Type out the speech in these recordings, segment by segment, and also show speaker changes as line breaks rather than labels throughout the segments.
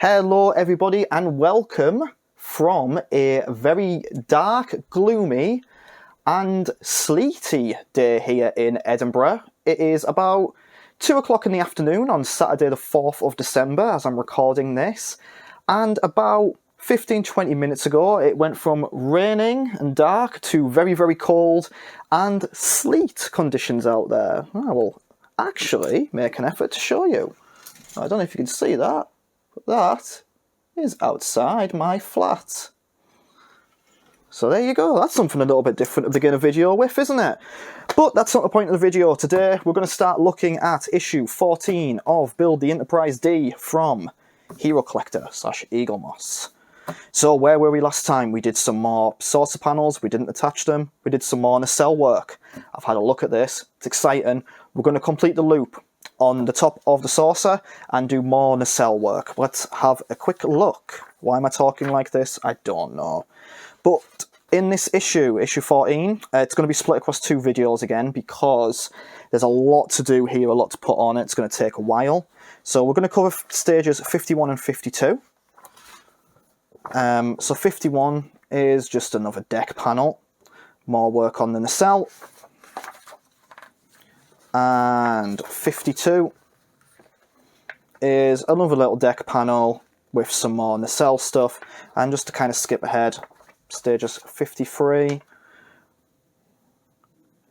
Hello everybody and welcome from a very dark, gloomy and sleety day here in Edinburgh. It is about 2 o'clock in the afternoon on Saturday the 4th of December as I'm recording this, and about 15-20 minutes ago it went from raining and dark to very, very cold and sleet conditions out there. I will actually make an effort to show you. I don't know if you can see that. That is outside my flat. So there you go, that's something a little bit different to begin a video with, isn't it? But that's not the point of the video. Today we're going to start looking at issue 14 of Build the Enterprise D from Hero Collector / Eagle Moss. So where were we last time? We did some more saucer panels, we didn't attach them, we did some more nacelle work. I've had a look at this, it's exciting. We're going to complete the loop on the top of the saucer and do more nacelle work. Let's have a quick look. Why am I talking like this? I don't know. But in this issue 14, it's going to be split across 2 videos again because there's a lot to do here, a lot to put on it. It's going to take a while. So we're going to cover stages 51 and 52. So 51 is just another deck panel. More work on the nacelle. And 52 is another little deck panel with some more nacelle stuff. And just to kind of skip ahead, stages 53,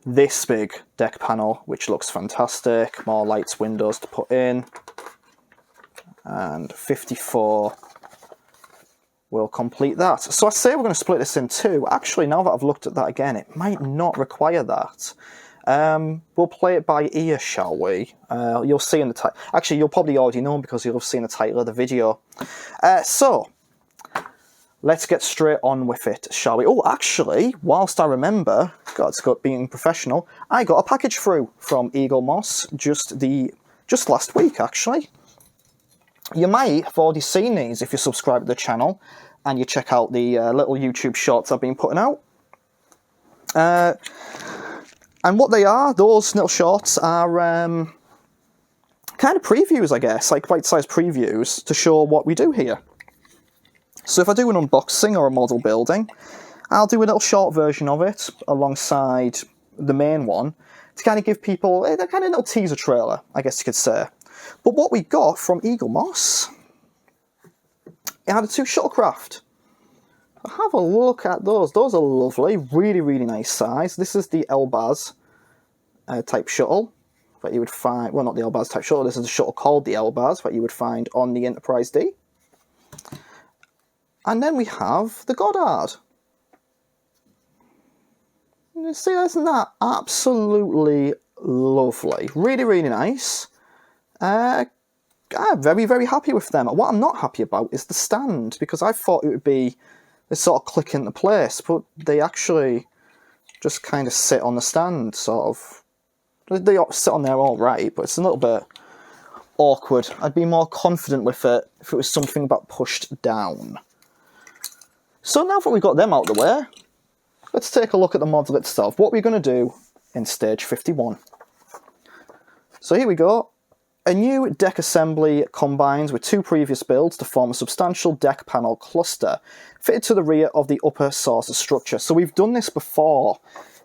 this big deck panel which looks fantastic, more lights, windows to put in, and 54 will complete that. So I say we're going to split this in 2. Actually, now that I've looked at that again, it might not require that. We'll play it by ear, shall we? You'll see in the title. Actually, you'll probably already know because you'll have seen the title of the video. So, let's get straight on with it, shall we? Oh, actually, whilst I remember, God, it's got being professional, I got a package through from Eagle Moss just last week, actually. You might have already seen these if you subscribe to the channel and you check out the little YouTube shorts I've been putting out. And what they are, those little shorts are kind of previews, I guess, like bite-sized previews to show what we do here. So if I do an unboxing or a model building, I'll do a little short version of it alongside the main one to kind of give people a kind of little teaser trailer, I guess you could say. But what we got from Eagle Moss, it had a 2 shuttlecraft. Have a look at those. Those are lovely, really, really nice size. This is the Elbaz type shuttle that you would find, well, not the Elbaz type shuttle, this is a shuttle called the Elbaz that you would find on the Enterprise D. And then we have the Goddard. You see, isn't that absolutely lovely? Really, really nice. I'm very, very happy with them. What I'm not happy about is the stand, because I thought it would be they sort of click into place, but they actually just kind of sit on the stand, sort of. They sit on there all right, but it's a little bit awkward. I'd be more confident with it if it was something about pushed down. So now that we've got them out of the way, let's take a look at the model itself. What we're going to do in stage 51. So here we go. A new deck assembly combines with 2 previous builds to form a substantial deck panel cluster fitted to the rear of the upper saucer structure. So we've done this before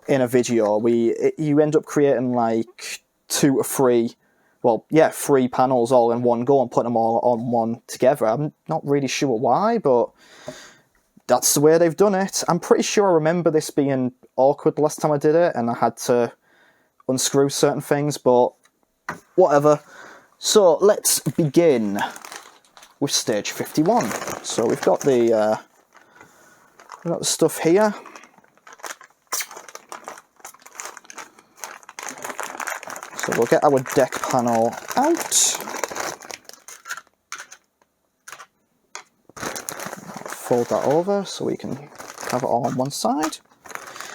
in a video. You end up creating like 2 or 3, well, yeah, 3 panels all in one go and putting them all on one together. I'm not really sure why, but that's the way they've done it. I'm pretty sure I remember this being awkward the last time I did it and I had to unscrew certain things, but whatever. So let's begin with stage 51. So we've got the stuff here. So we'll get our deck panel out. Fold that over so we can have it all on one side.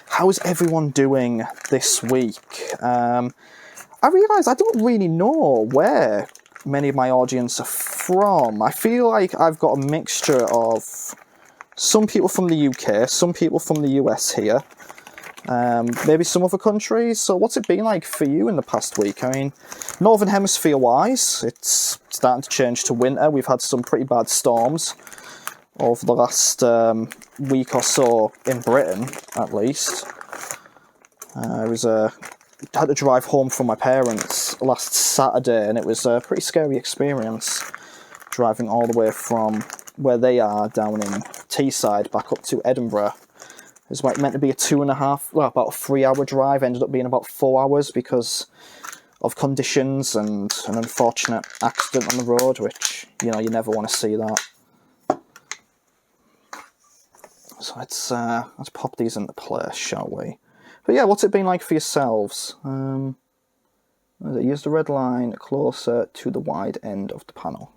How's everyone doing this week? I realise I don't really know where many of my audience are from. I feel like I've got a mixture of some people from the UK, some people from the US here, maybe some other countries. So what's it been like for you in the past week? I mean, Northern Hemisphere wise, it's starting to change to winter. We've had some pretty bad storms over the last week or so in Britain, at least. I had to drive home from my parents last Saturday, and it was a pretty scary experience, driving all the way from where they are down in Teesside back up to Edinburgh. It was meant to be a 2.5, well, about a 3-hour drive, ended up being about 4 hours because of conditions and an unfortunate accident on the road, which, you know, you never want to see that. So let's pop these into place, shall we? But yeah, what's it been like for yourselves? Use the red line closer to the wide end of the panel,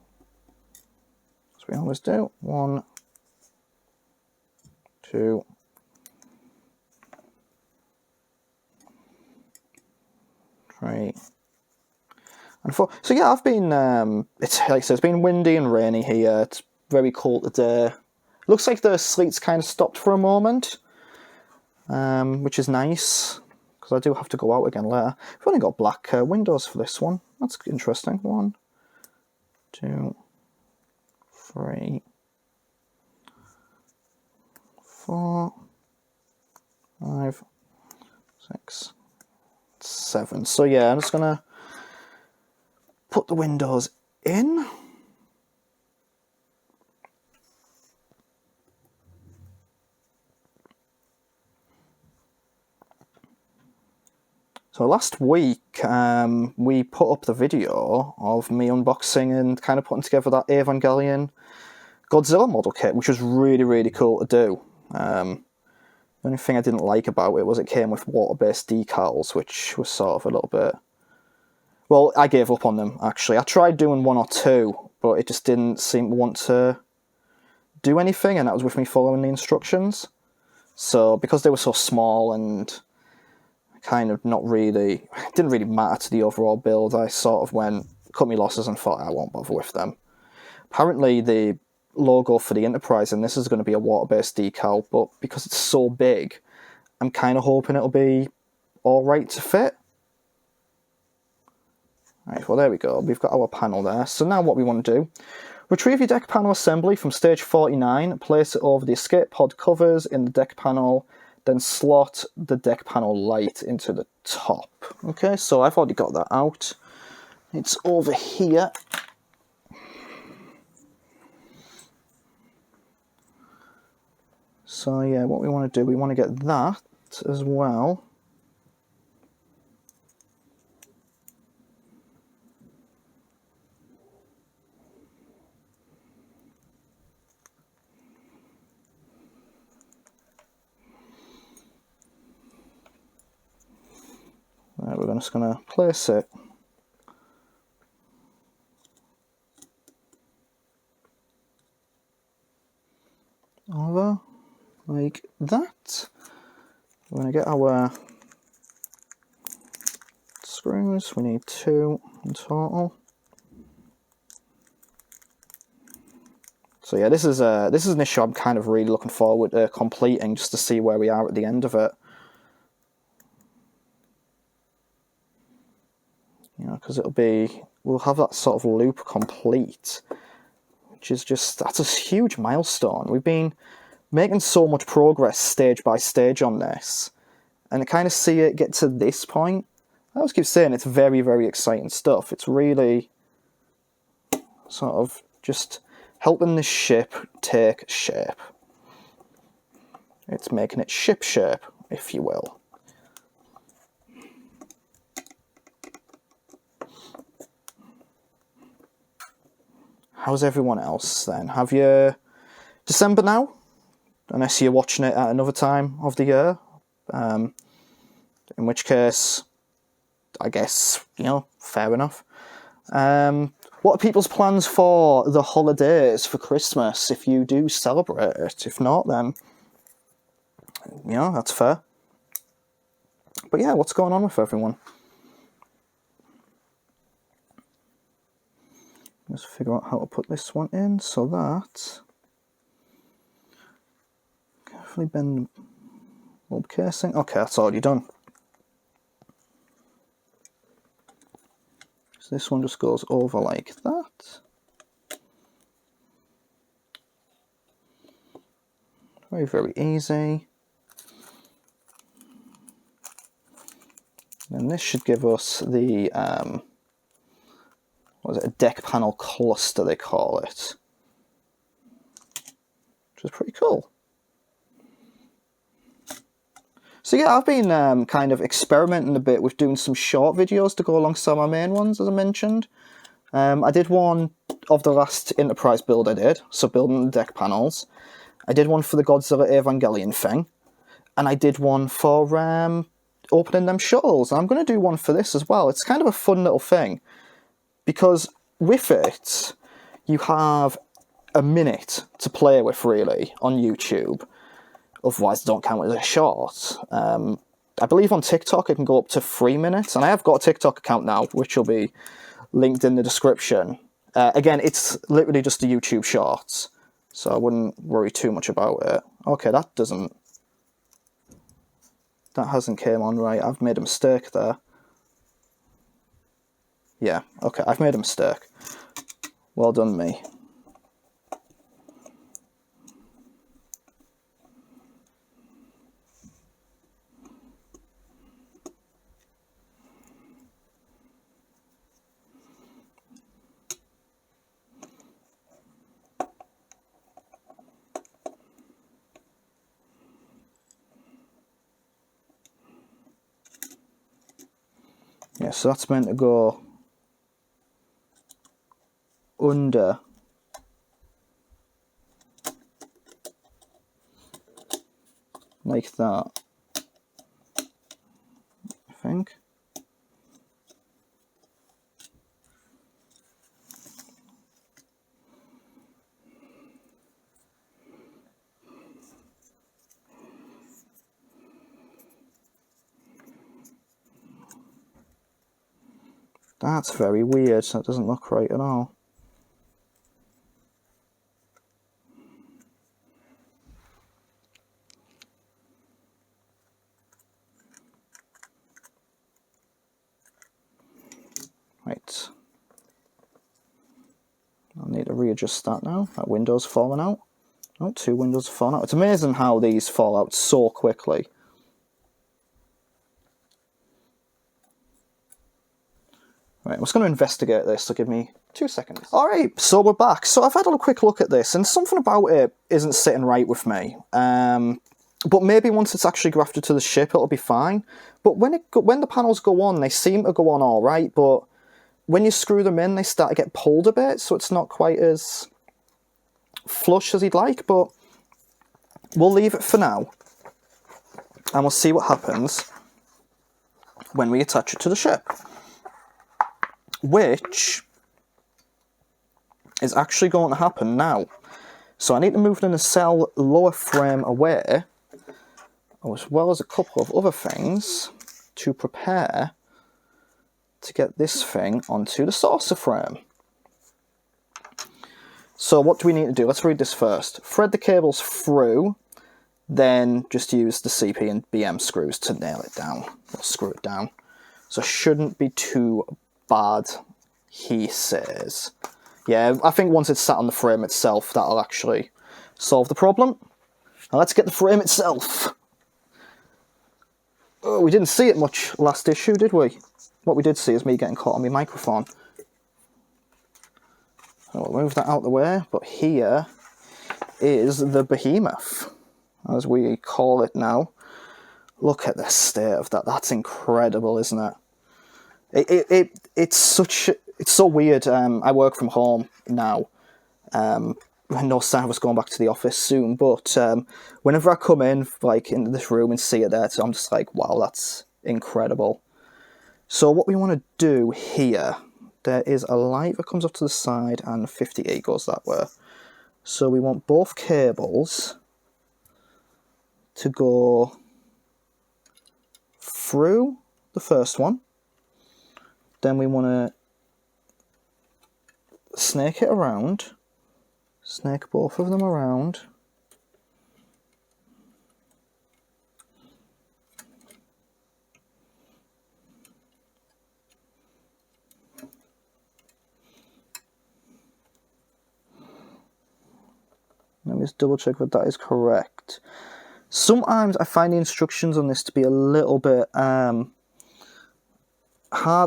as we always do. 1, 2, 3, and 4. So yeah, I've been. It's like I said, it's been windy and rainy here. It's very cold today. Looks like the sleet's kind of stopped for a moment, which is nice, because I do have to go out again later. I've only got black windows for this one. That's interesting. 1, 2, 3, 4, 5, 6, 7. So yeah, I'm just going to put the windows in. So last week, we put up the video of me unboxing and kind of putting together that Evangelion Godzilla model kit, which was really, really cool to do. The only thing I didn't like about it was it came with water-based decals, which was sort of a little bit... Well, I gave up on them, actually. I tried doing 1 or 2, but it just didn't seem to want to do anything, and that was with me following the instructions. So, because they were so small and kind of not really, it didn't really matter to the overall build, I sort of cut my losses and thought I won't bother with them. Apparently the logo for the Enterprise, and this is going to be a water-based decal, but because it's so big, I'm kind of hoping it'll be alright to fit. Right, well there we go, we've got our panel there. So now what we want to do, retrieve your deck panel assembly from stage 49, place it over the escape pod covers in the deck panel, then slot the deck panel light into the top. Okay, so I've already got that out. It's over here. So yeah, what we want to do, we want to get that as well. Right, we're just going to place it over like that. We're going to get our screws. We need 2 in total. So yeah, this is an issue I'm kind of really looking forward to completing, just to see where we are at the end of it. You know, because we'll have that sort of loop complete, which is that's a huge milestone. We've been making so much progress stage by stage on this, and to kind of see it get to this point, I always keep saying it's very, very exciting stuff. It's really sort of just helping the ship take shape. It's making it ship shape, if you will. How's everyone else then? Have you December now? Unless you're watching it at another time of the year. In which case, I guess, you know, fair enough. What are people's plans for the holidays, for Christmas, if you do celebrate it? If not, then, you know, that's fair. But yeah, what's going on with everyone? Let's figure out how to put this one in so that... Carefully bend Bulb casing. Okay, that's already done. So this one just goes over like that. Very, very easy. And this should give us the, what is it, a deck panel cluster they call it. Which is pretty cool. So yeah, I've been kind of experimenting a bit with doing some short videos to go alongside my main ones, as I mentioned. I did one of the last Enterprise build I did, so building the deck panels. I did one for the Godzilla Evangelion thing. And I did one for opening them shuttles. And I'm going to do one for this as well. It's kind of a fun little thing. Because with it, you have a minute to play with, really, on YouTube. Otherwise, don't count it as a short. I believe on TikTok it can go up to 3 minutes. And I have got a TikTok account now, which will be linked in the description. Again, it's literally just the YouTube shorts. So I wouldn't worry too much about it. Okay, that hasn't came on right. I've made a mistake there. Yeah, okay, I've made a mistake. Well done, me. Yeah, so that's meant to go under like that, I think. That's very weird, so it doesn't look right at all. Right. I'll need to readjust that now. That window's falling out. Oh, 2 windows have fallen out. It's amazing how these fall out so quickly. Right, I'm just going to investigate this, so give me 2 seconds. Alright, so we're back. So I've had a quick look at this, and something about it isn't sitting right with me. But maybe once it's actually grafted to the ship, it'll be fine. But when the panels go on, they seem to go on alright, but when you screw them in, they start to get pulled a bit, so it's not quite as flush as you'd like, but we'll leave it for now. And we'll see what happens when we attach it to the ship. Which is actually going to happen now. So I need to move the nacelle lower frame away, as well as a couple of other things to prepare to get this thing onto the saucer frame. So what do we need to do? Let's read this first. Thread the cables through, then just use the CP and BM screws to nail it down, or screw it down. So it shouldn't be too bad, he says. Yeah, I think once it's sat on the frame itself, that'll actually solve the problem. Now let's get the frame itself. Oh, we didn't see it much last issue, did we? What we did see is me getting caught on my microphone. I'll move that out of the way, but here is the behemoth, as we call it now. Look at the state of that. That's incredible, isn't it? It's so weird. I work from home now. No sign of us going back to the office soon, but whenever I come in, like, into this room and see it there, so I'm just like, wow, that's incredible. So what we want to do here, there is a light that comes up to the side and 58 goes that way. So we want both cables to go through the first one. Then we want to snake it around, snake both of them around, Let me just double check that that is correct. Sometimes I find the instructions on this to be a little bit hard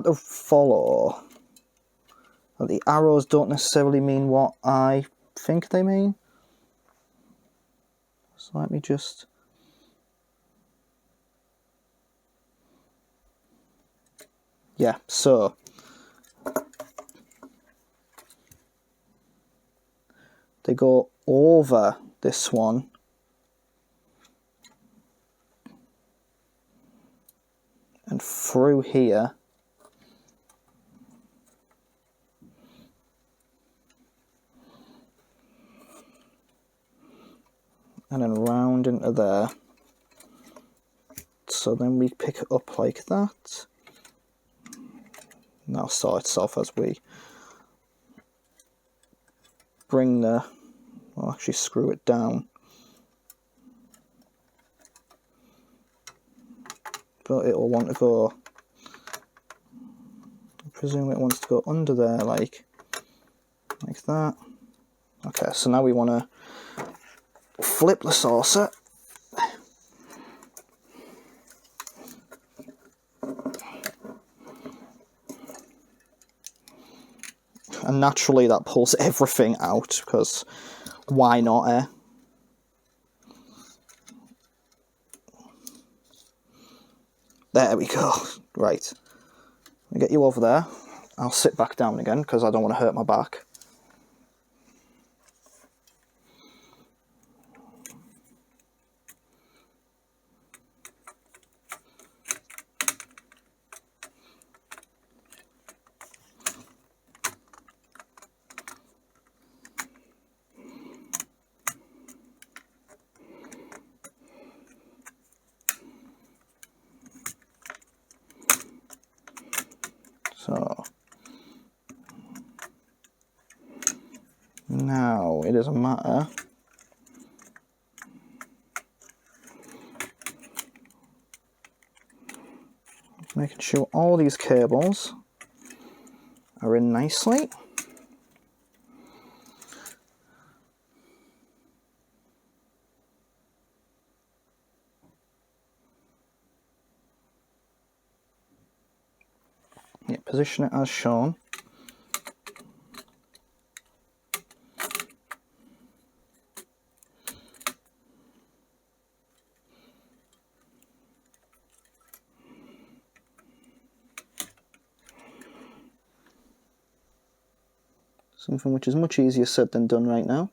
to follow. The arrows don't necessarily mean what I think they mean. So let me just... Yeah, so... they go over this one. And through here. And then round into there. So then we pick it up like that. Now sort itself as we bring the... I'll actually screw it down. But it'll want to go... I presume it wants to go under there like that. Okay, so now we want to flip the saucer. And naturally that pulls everything out, because why not, eh? There we go. Right. Let me get you over there. I'll sit back down again, because I don't want to hurt my back. So, now it is a matter of making sure all these cables are in nicely. Yeah, position it as shown. Something which is much easier said than done right now.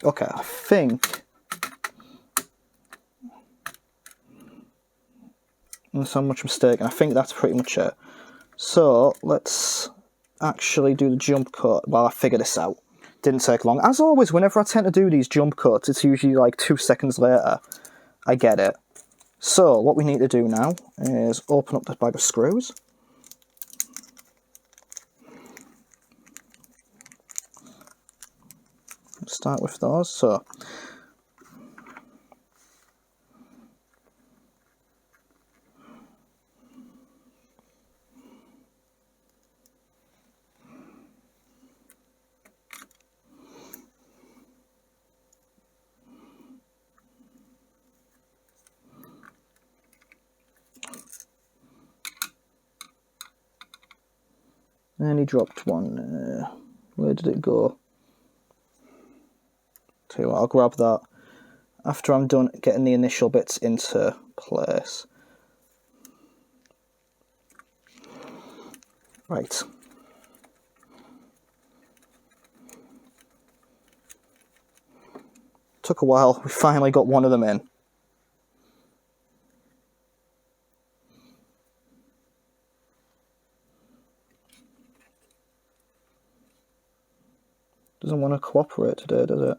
Okay, I think, unless I'm much mistaken, I think that's pretty much it. So let's actually do the jump cut while I figure this out. Didn't take long. As always, whenever I tend to do these jump cuts, it's usually like 2 seconds later I get it. So what we need to do now is open up this bag of screws. Start with those. So and he dropped one. Where did it go? Tell you what, I'll grab that after I'm done getting the initial bits into place. Right. Took a while. We finally got one of them in. Doesn't want to cooperate today, does it?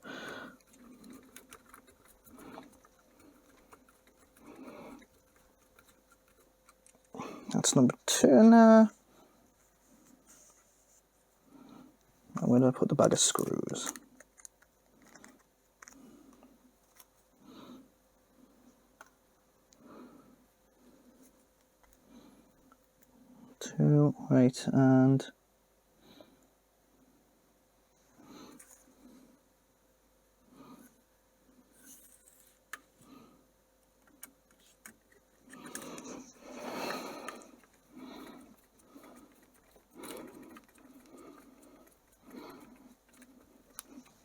That's number 2 now. I'm going to put the bag of screws. Two, right, and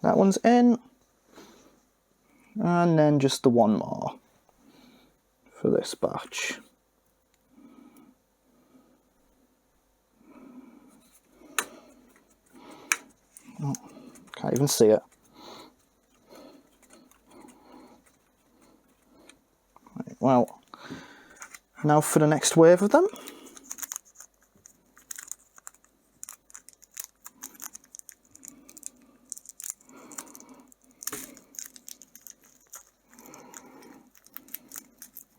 that one's in, and then just the one more for this batch. Oh, can't even see it. Right, well, now for the next wave of them.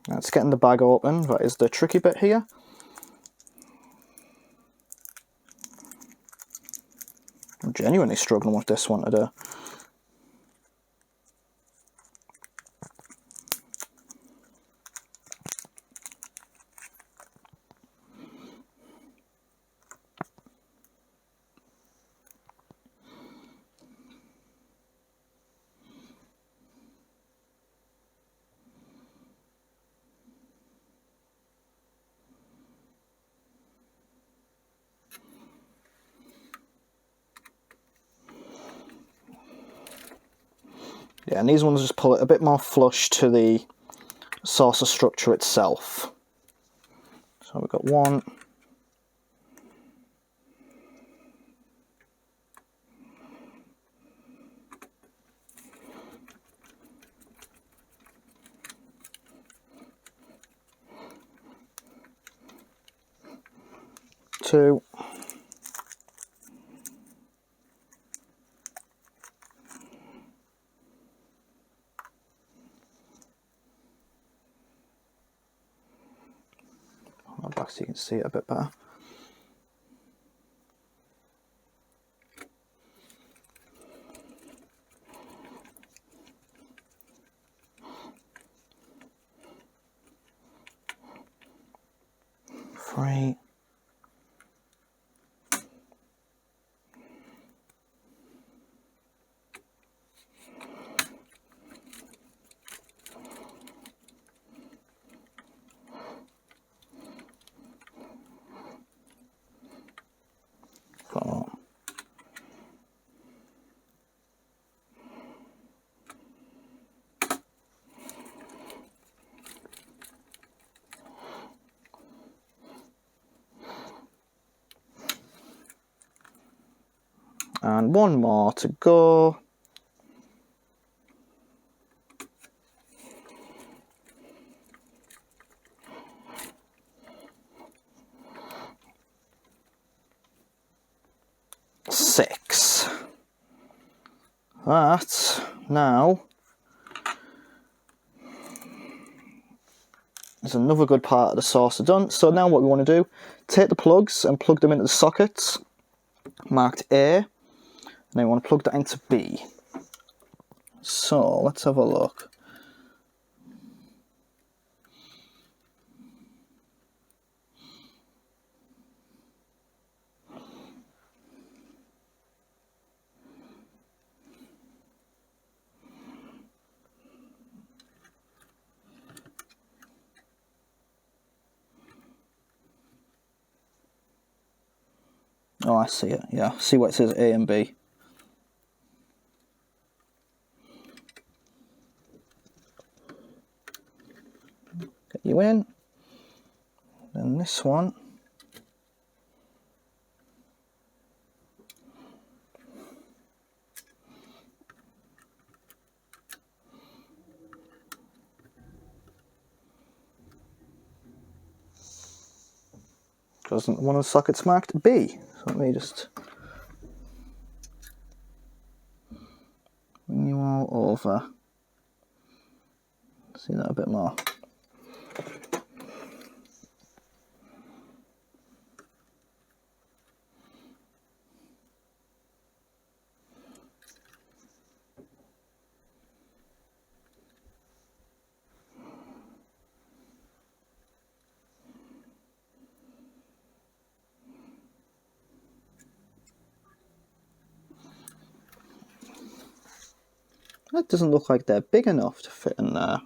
That's getting the bag open. That is the tricky bit here. I'm genuinely struggling with this one today. Yeah, and these ones just pull it a bit more flush to the saucer structure itself. So we've got one. Two. Back so you can see it a bit better. Three. Four. And one more to go. Six. That now is another good part of the saucer done. So now what we want to do, take the plugs and plug them into the sockets marked A, and then we want to plug that into B. So let's have a look. Oh, I see it, yeah. See what it says A and B. Get you in. Then this one. because one of the sockets marked B. So let me just bring you all over. See that a bit more. That doesn't look like they're big enough to fit in there.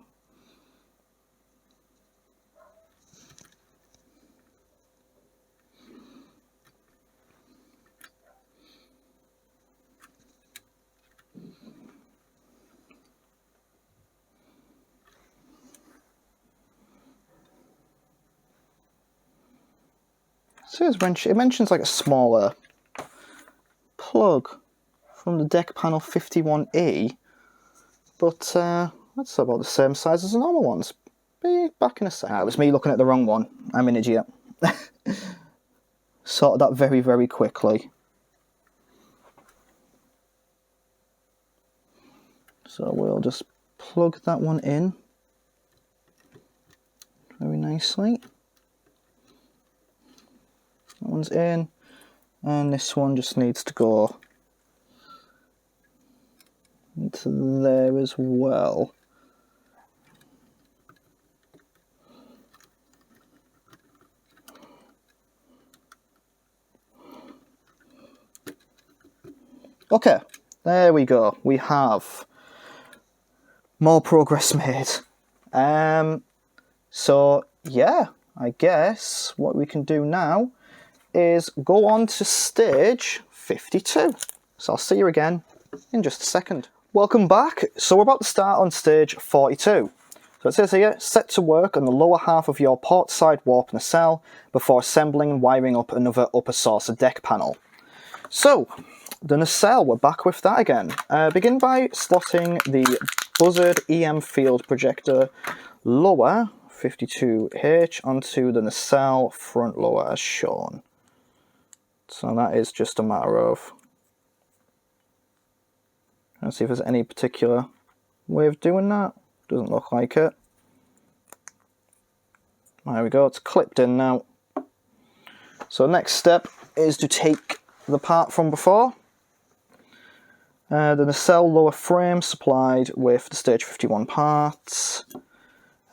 It mentions like a smaller plug from the deck panel 51E, but that's about the same size as the normal ones. Be back in a sec. It was me looking at the wrong one. I'm an idiot. Sorted that very, very quickly. So we'll just plug that one in very nicely. That one's in, and this one just needs to go into there as well. Okay, there we go. We have more progress made. So yeah, I guess what we can do now is go on to stage 52. So I'll see you again in just a second. Welcome back. So we're about to start on stage 42. So it says here, set to work on the lower half of your port side warp nacelle before assembling and wiring up another upper saucer deck panel. So, the nacelle, we're back with that again. Begin by slotting the Buzzard EM field projector lower 52H onto the nacelle front lower as shown. So that is just a matter of... let's see if there's any particular way of doing that. Doesn't look like it. There we go, it's clipped in now. So next step is to take the part from before. The nacelle lower frame supplied with the stage 51 parts,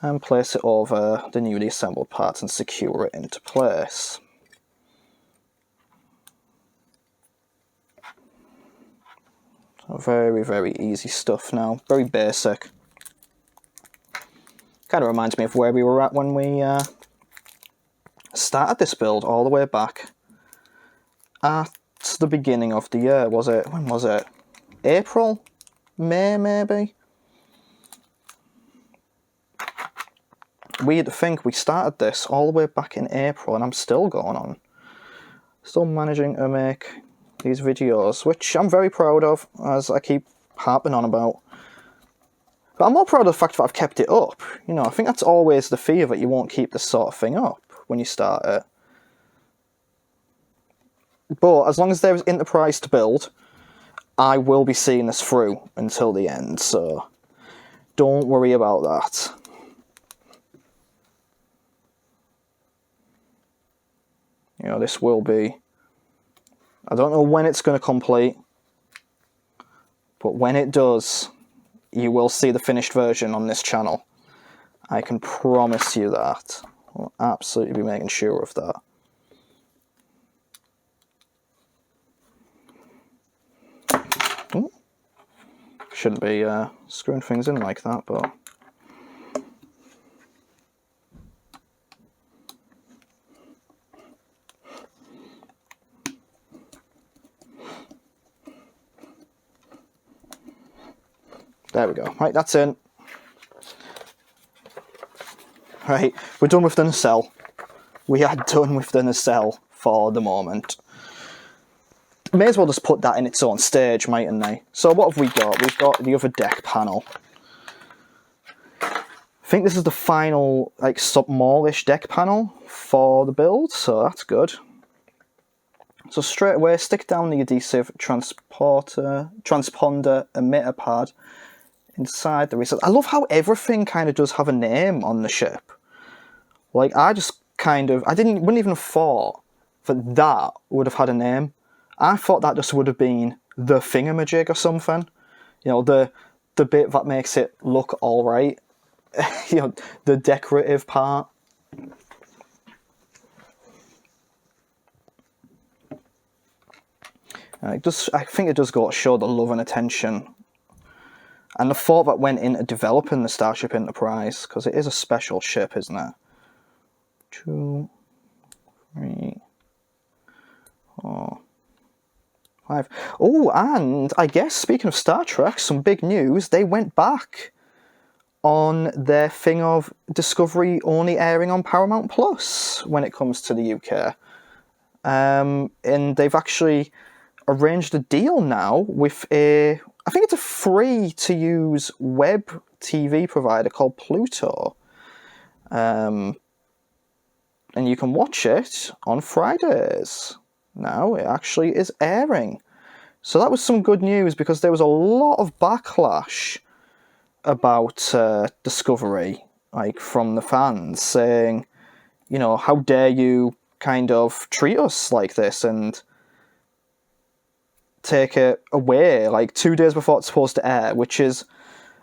and place it over the newly assembled parts and secure it into place. So very, very easy stuff now, very basic. Kind of reminds me of where we were at when we started this build all the way back at the beginning of the year. Was it? When was it? April? May, maybe? Weird to think we started this all the way back in April and I'm still going on. Still managing to make these videos, which I'm very proud of, as I keep harping on about. But I'm more proud of the fact that I've kept it up. You know, I think that's always the fear that you won't keep this sort of thing up when you start it. But as long as there is Enterprise to build, I will be seeing this through until the end, so don't worry about that. You know, this will be... I don't know when it's going to complete, but when it does, you will see the finished version on this channel. I can promise you that. I'll absolutely be making sure of that. Ooh. Shouldn't be screwing things in like that, but... there we go. Right, that's in. Right, we're done with the nacelle. We are done with the nacelle for the moment. May as well just put that in its own stage, mightn't they? So what have we got? We've got the other deck panel. think this is the final like smallish deck panel for the build, so that's good. So straight away, stick down the adhesive transponder emitter pad inside the recess. I love how everything kind of does have a name on the ship. Like, I just kind of, wouldn't even have thought that that would have had a name. I thought that just would have been the thingamajig or something. You know, the bit that makes it look alright. You know, the decorative part. I think it does go to show the love and attention and the thought that went into developing the Starship Enterprise, because it is a special ship, isn't it? 2, 3, 4, 5. Oh, and I guess speaking of Star Trek, some big news. They went back on their thing of Discovery only airing on Paramount Plus when it comes to the UK. And they've actually arranged a deal now with I think it's a free-to-use web TV provider called Pluto. And you can watch it on Fridays. Now it actually is airing. So that was some good news, because there was a lot of backlash about Discovery, like from the fans, saying, you know, how dare you kind of treat us like this and take it away like 2 days before it's supposed to air, which is,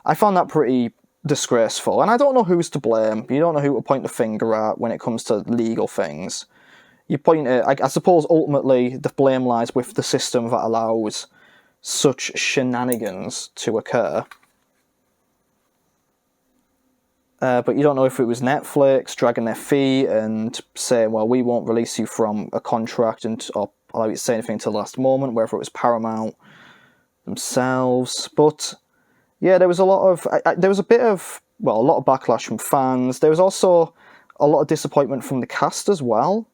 I found that pretty disgraceful. And I don't know who's to blame. You don't know who to point the finger at when it comes to legal things. You point it, I suppose ultimately the blame lies with the system that allows such shenanigans to occur. But you don't know if it was Netflix dragging their feet and saying, well, we won't release you from a contract or allow you to say anything until the last moment, whether it was Paramount themselves. But yeah, there was a lot of, there was a lot of backlash from fans. There was also a lot of disappointment from the cast as well,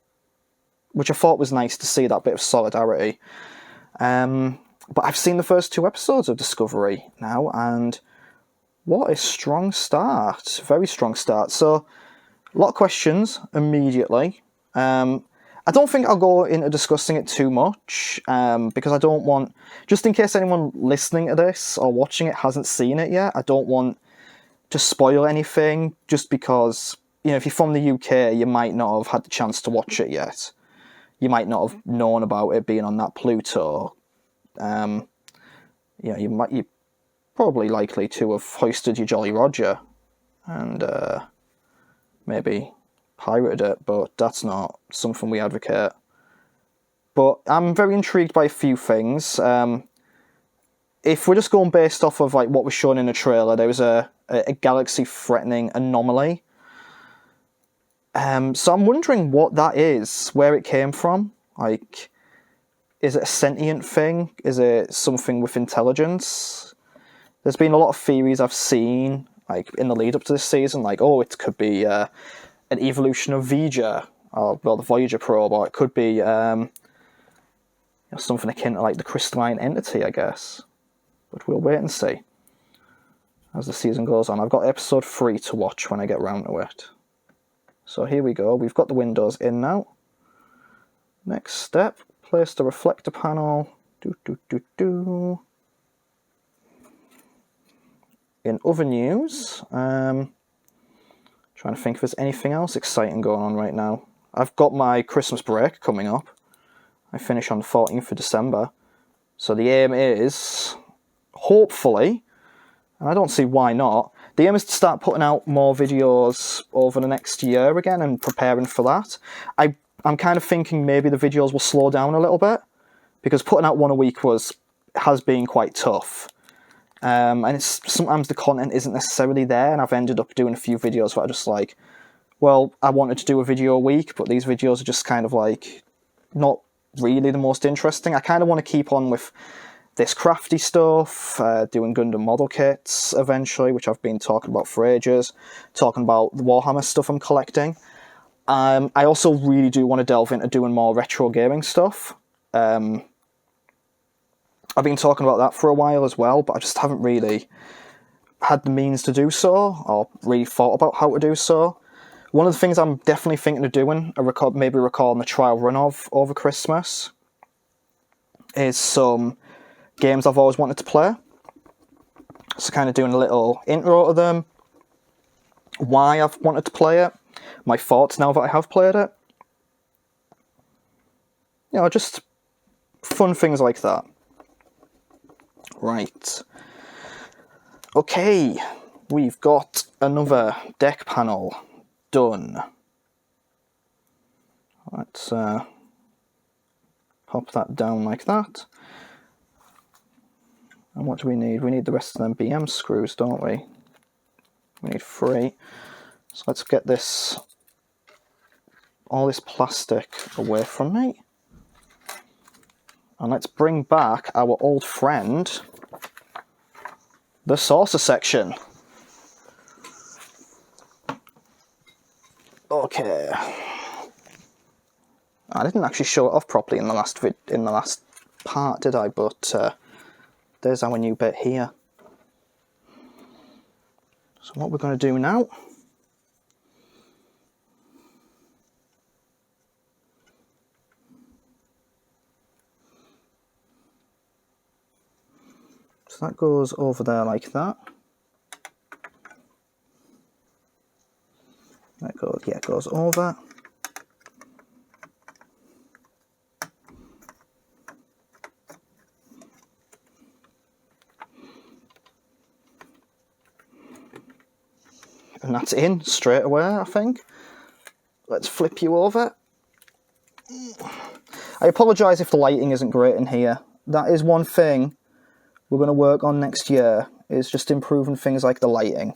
which I thought was nice to see, that bit of solidarity. But I've seen the first 2 episodes of Discovery now, and what a strong start. Very strong start. So, a lot of questions immediately. I don't think I'll go into discussing it too much, because I don't want, just in case anyone listening to this or watching it hasn't seen it yet, I don't want to spoil anything, just because, you know, if you're from the UK, you might not have had the chance to watch it yet. You might not have known about it being on that Pluto. You know, you're probably likely to have hoisted your Jolly Roger and maybe pirated it, but that's not something we advocate. But I'm very intrigued by a few things. If we're just going based off of like what was shown in the trailer, there was a galaxy-threatening anomaly. So I'm wondering what that is, where it came from. Like, is it a sentient thing? Is it something with intelligence? There's been a lot of theories I've seen, like in the lead up to this season, like, oh, it could be an evolution of Vija, or well, the Voyager probe, or it could be something akin to like the crystalline entity, I guess. But we'll wait and see as the season goes on. I've got episode 3 to watch when I get round to it. So here we go. We've got the windows in now. Next step, place the reflector panel. In other news, trying to think if there's anything else exciting going on right now. I've got my Christmas break coming up. I finish on the 14th of December. So the aim is, hopefully, and I don't see why not, the aim is to start putting out more videos over the next year again and preparing for that. I'm kind of thinking maybe the videos will slow down a little bit, because putting out one a week has been quite tough. And it's sometimes the content isn't necessarily there, and I've ended up doing a few videos where I just like, well, I wanted to do a video a week, but these videos are just kind of like not really the most interesting. I kind of want to keep on with this crafty stuff, doing Gundam model kits eventually, which I've been talking about for ages, talking about the Warhammer stuff I'm collecting. I also really do want to delve into doing more retro gaming stuff. I've been talking about that for a while as well, but I just haven't really had the means to do so, or really thought about how to do so. One of the things I'm definitely thinking of doing, maybe recording a trial run of over Christmas, is some games I've always wanted to play. So kind of doing a little intro to them, why I've wanted to play it, my thoughts now that I have played it. You know, just fun things like that. Right. Okay, we've got another deck panel done. Let's pop that down like that. And what do we need? We need the rest of them BM screws, don't we? We need 3. So let's get all this plastic away from me. And let's bring back our old friend, the saucer section. Okay. I didn't actually show it off properly in the last part, did I? But there's our new bit here. So what we're going to do now, so that goes over there like that. That goes, yeah, it goes over. And that's in straight away, I think. Let's flip you over. I apologise if the lighting isn't great in here. That is one thing we're going to work on next year, is just improving things like the lighting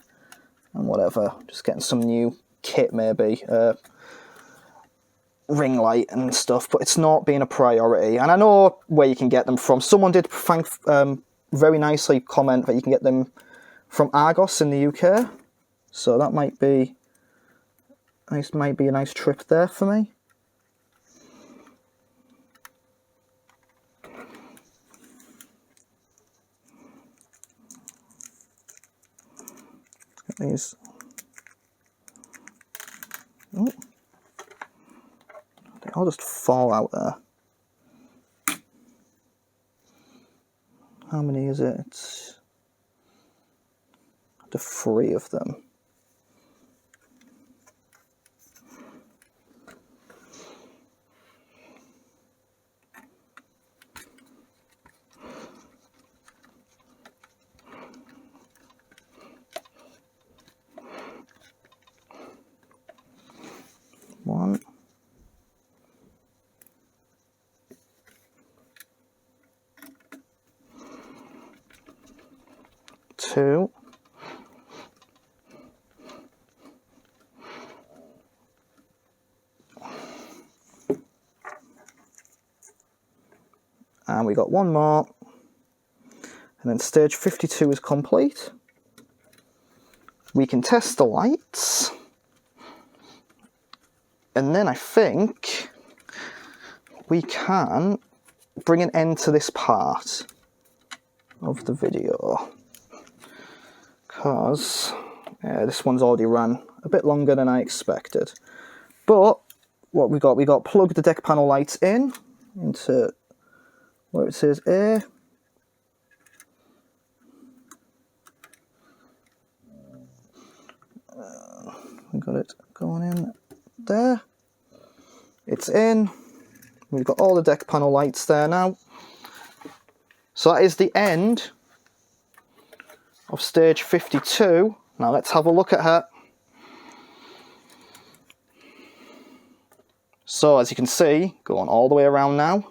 and whatever. Just getting some new kit maybe, ring light and stuff, but it's not being a priority. And I know where you can get them from. Someone did very nicely comment that you can get them from Argos in the UK. So that might be a nice trip there for me. Get these. Oh. They all just fall out there. How many is it? It's the 3 of them. One. 2. And we got 1 more. And then stage 52 is complete. We can test the lights. And then I think we can bring an end to this part of the video. Because this one's already ran a bit longer than I expected. But what we got plug the deck panel lights into where it says A. We got it going in there. It's in. We've got all the deck panel lights there now. So that is the end of stage 52. Now let's have a look at her. So as you can see, going all the way around now,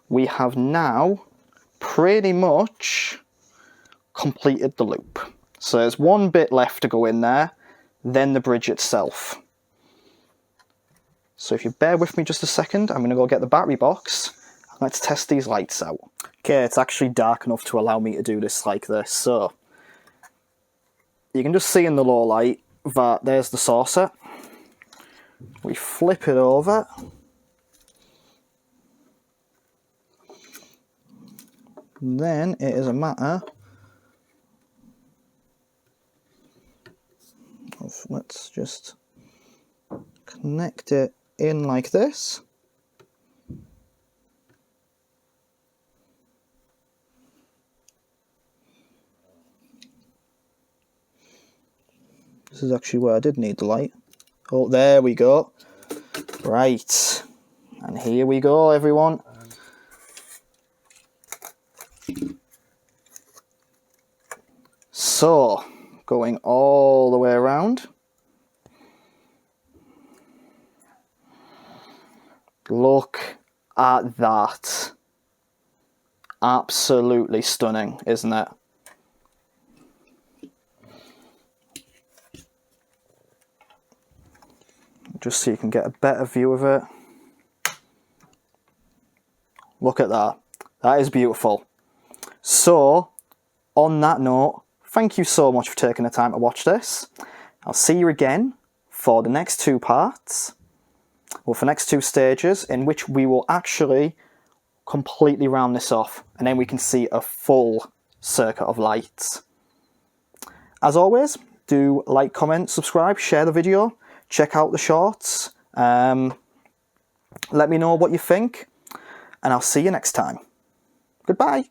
we have now pretty much completed the loop. So there's 1 bit left to go in there, then the bridge itself. So if you bear with me just a second, I'm going to go get the battery box. Let's test these lights out. Okay, it's actually dark enough to allow me to do this like this. So you can just see in the low light that there's the saucer. We flip it over. Then it is a matter just connect it in like this. This is actually where I did need the light. Oh, there we go. Right. And here we go, everyone. So, going all the way around. Look at that. Absolutely stunning, isn't it? Just so you can get a better view of it. Look at that. That is beautiful. So, on that note, thank you so much for taking the time to watch this. I'll see you again for the next 2 parts. Well, for the next 2 stages, in which we will actually completely round this off, and then we can see a full circuit of lights. As always, do like, comment, subscribe, share the video, check out the shorts, let me know what you think, and I'll see you next time. Goodbye.